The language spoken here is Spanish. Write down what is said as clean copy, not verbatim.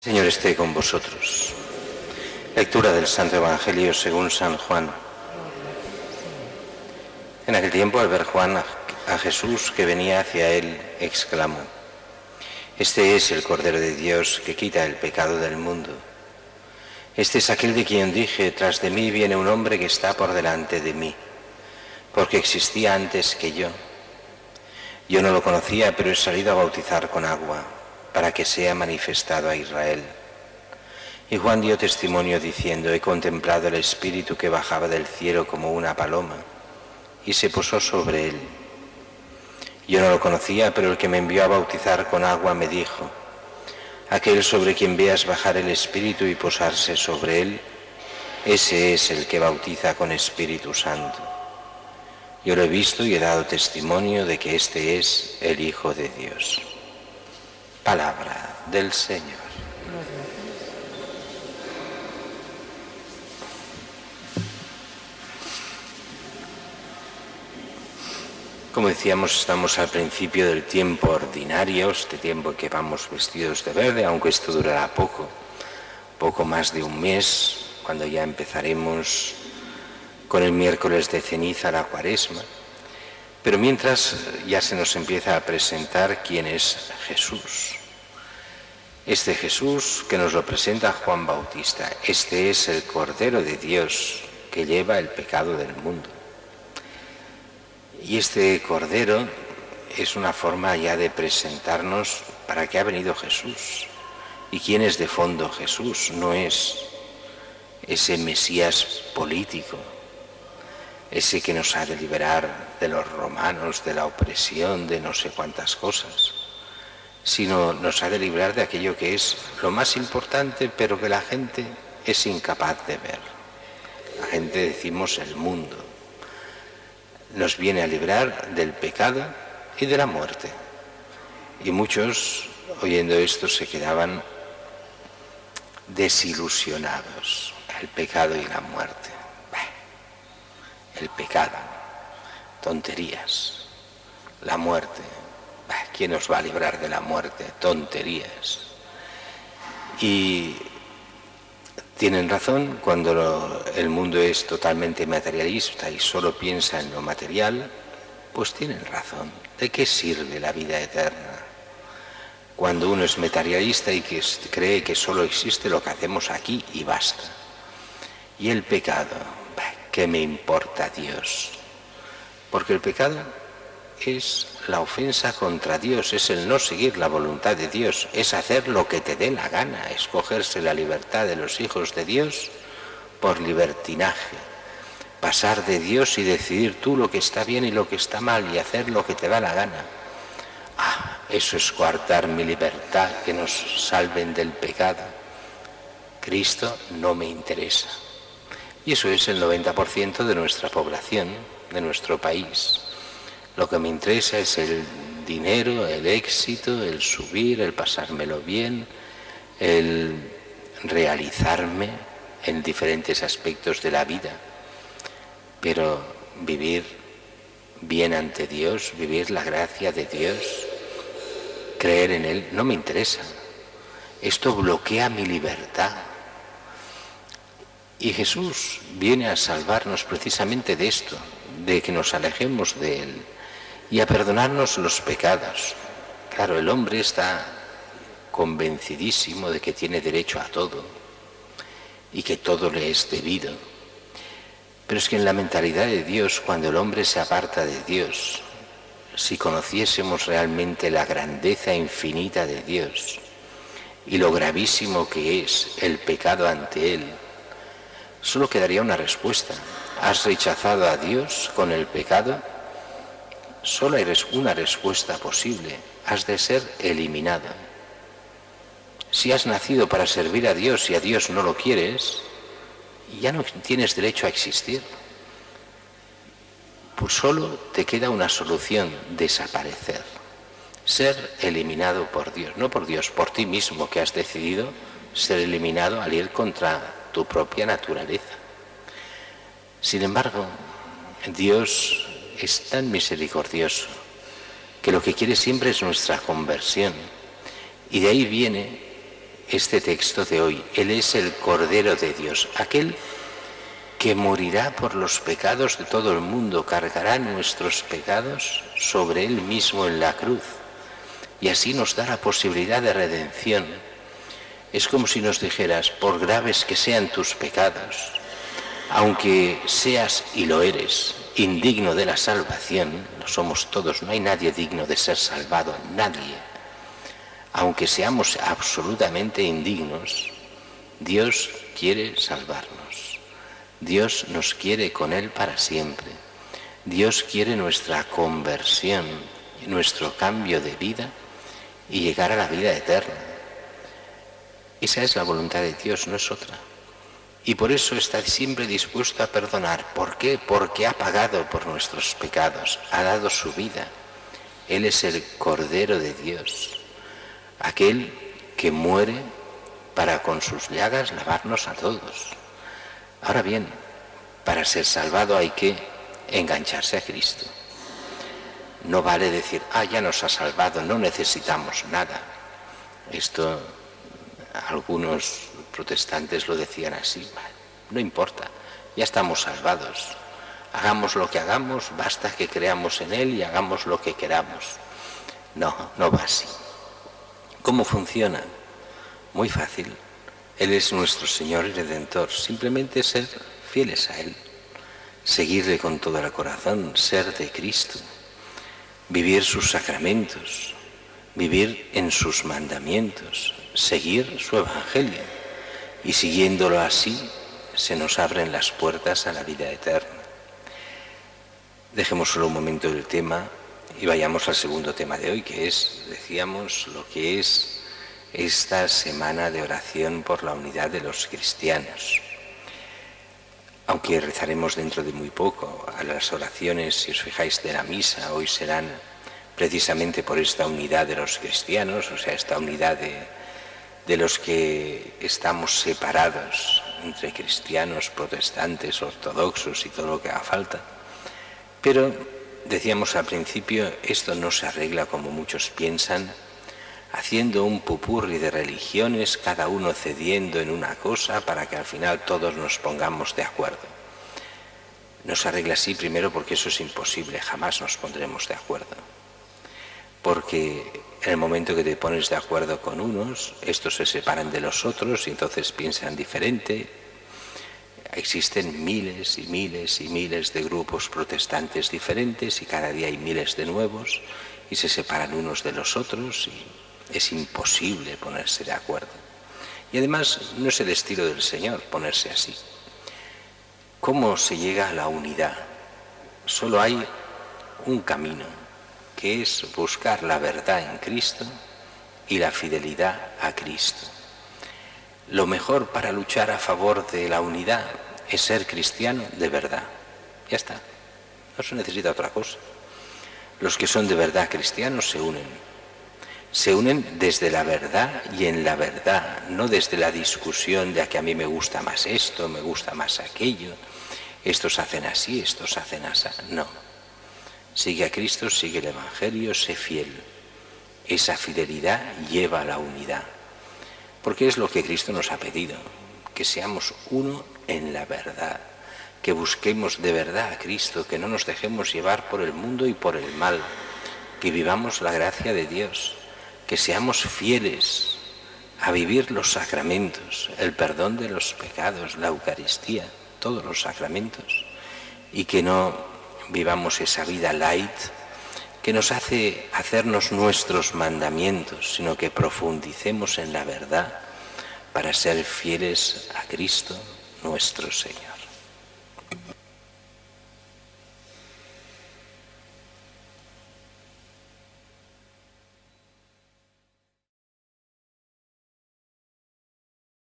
Señor esté con vosotros. Lectura del Santo Evangelio según San Juan. En aquel tiempo, al ver Juan a Jesús que venía hacia él, exclamó: Este es el Cordero de Dios que quita el pecado del mundo. Este es aquel de quien dije: tras de mí viene un hombre que está por delante de mí, porque existía antes que yo. Yo no lo conocía, pero he salido a bautizar con agua, para que sea manifestado a Israel. Y Juan dio testimonio diciendo: he contemplado el Espíritu que bajaba del cielo como una paloma, y se posó sobre él. Yo no lo conocía, pero el que me envió a bautizar con agua me dijo: aquel sobre quien veas bajar el Espíritu y posarse sobre él, ese es el que bautiza con Espíritu Santo. Yo lo he visto y he dado testimonio de que este es el Hijo de Dios. Palabra del Señor. Como decíamos, estamos al principio del tiempo ordinario, este tiempo en que vamos vestidos de verde, aunque esto durará poco más de un mes, cuando ya empezaremos con el miércoles de ceniza, la Cuaresma. Pero mientras ya se nos empieza a presentar quién es Jesús. Este Jesús que nos lo presenta Juan Bautista, este es el Cordero de Dios que lleva el pecado del mundo. Y este Cordero es una forma ya de presentarnos para qué ha venido Jesús. ¿Y quién es de fondo Jesús? No es ese Mesías político, ese que nos ha de liberar de los romanos, de la opresión, de no sé cuántas cosas, sino nos ha de librar de aquello que es lo más importante, pero que la gente es incapaz de ver. La gente, decimos, el mundo. Nos viene a librar del pecado y de la muerte. Y muchos, oyendo esto, se quedaban desilusionados. El pecado y la muerte. El pecado, tonterías. La muerte, ¿quién nos va a librar de la muerte? Tonterías. Y tienen razón cuando el mundo es totalmente materialista y solo piensa en lo material, pues tienen razón. ¿De qué sirve la vida eterna? Cuando uno es materialista y que cree que solo existe lo que hacemos aquí y basta. Y el pecado, ¿qué me importa Dios? Porque el pecado es la ofensa contra Dios, es el no seguir la voluntad de Dios, es hacer lo que te dé la gana, escogerse la libertad de los hijos de Dios por libertinaje, pasar de Dios y decidir tú lo que está bien y lo que está mal y hacer lo que te da la gana. Eso es coartar mi libertad, que nos salven del pecado. Cristo no me interesa. Y eso es el 90% de nuestra población, de nuestro país. Lo que me interesa es el dinero, el éxito, el subir, el pasármelo bien, el realizarme en diferentes aspectos de la vida. Pero vivir bien ante Dios, vivir la gracia de Dios, creer en Él, no me interesa. Esto bloquea mi libertad. Y Jesús viene a salvarnos precisamente de esto, de que nos alejemos de Él y a perdonarnos los pecados. Claro, el hombre está convencidísimo de que tiene derecho a todo y que todo le es debido. Pero es que en la mentalidad de Dios, cuando el hombre se aparta de Dios, si conociésemos realmente la grandeza infinita de Dios y lo gravísimo que es el pecado ante Él, solo quedaría una respuesta. ¿Has rechazado a Dios con el pecado? Solo hay una respuesta posible. Has de ser eliminado. Si has nacido para servir a Dios y a Dios no lo quieres, ya no tienes derecho a existir. Pues solo te queda una solución: desaparecer. Ser eliminado por Dios. No por Dios, por ti mismo, que has decidido ser eliminado al ir contra tu propia naturaleza. Sin embargo, Dios es tan misericordioso que lo que quiere siempre es nuestra conversión. Y de ahí viene este texto de hoy. Él es el Cordero de Dios, aquel que morirá por los pecados de todo el mundo, cargará nuestros pecados sobre Él mismo en la cruz y así nos da la posibilidad de redención. Es como si nos dijeras, por graves que sean tus pecados, aunque seas, y lo eres, indigno de la salvación, lo somos todos, no hay nadie digno de ser salvado, nadie. Aunque seamos absolutamente indignos, Dios quiere salvarnos. Dios nos quiere con Él para siempre. Dios quiere nuestra conversión, nuestro cambio de vida y llegar a la vida eterna. Esa es la voluntad de Dios, no es otra. Y por eso está siempre dispuesto a perdonar. ¿Por qué? Porque ha pagado por nuestros pecados, ha dado su vida. Él es el Cordero de Dios, aquel que muere para con sus llagas lavarnos a todos. Ahora bien, para ser salvado hay que engancharse a Cristo. No vale decir, ya nos ha salvado, no necesitamos nada. Esto algunos protestantes lo decían así, no importa, ya estamos salvados. Hagamos lo que hagamos, basta que creamos en Él y hagamos lo que queramos. No, no va así. ¿Cómo funciona? Muy fácil. Él es nuestro Señor y Redentor. Simplemente ser fieles a Él, seguirle con todo el corazón, ser de Cristo, vivir sus sacramentos, vivir en sus mandamientos, seguir su Evangelio. Y siguiéndolo así, se nos abren las puertas a la vida eterna. Dejemos solo un momento el tema y vayamos al segundo tema de hoy, que es, decíamos, lo que es esta semana de oración por la unidad de los cristianos. Aunque rezaremos dentro de muy poco, a las oraciones, si os fijáis, de la misa, hoy serán precisamente por esta unidad de los cristianos, o sea, esta unidad de los que estamos separados entre cristianos, protestantes, ortodoxos y todo lo que haga falta. Pero, decíamos al principio, esto no se arregla como muchos piensan, haciendo un pupurri de religiones, cada uno cediendo en una cosa para que al final todos nos pongamos de acuerdo. No se arregla así, primero porque eso es imposible, jamás nos pondremos de acuerdo. Porque en el momento que te pones de acuerdo con unos, estos se separan de los otros y entonces piensan diferente. Existen miles y miles y miles de grupos protestantes diferentes y cada día hay miles de nuevos y se separan unos de los otros y es imposible ponerse de acuerdo. Y además no es el estilo del Señor ponerse así. ¿Cómo se llega a la unidad? Solo hay un camino, que es buscar la verdad en Cristo y la fidelidad a Cristo. Lo mejor para luchar a favor de la unidad es ser cristiano de verdad. Ya está. No se necesita otra cosa. Los que son de verdad cristianos se unen. Se unen desde la verdad y en la verdad, no desde la discusión de que a mí me gusta más esto, me gusta más aquello, estos hacen así, estos hacen así. No. Sigue a Cristo, sigue el Evangelio, sé fiel. Esa fidelidad lleva a la unidad. Porque es lo que Cristo nos ha pedido, que seamos uno en la verdad, que busquemos de verdad a Cristo, que no nos dejemos llevar por el mundo y por el mal, que vivamos la gracia de Dios, que seamos fieles a vivir los sacramentos, el perdón de los pecados, la Eucaristía, todos los sacramentos, y que no vivamos esa vida light que nos hace hacernos nuestros mandamientos, sino que profundicemos en la verdad para ser fieles a Cristo nuestro Señor.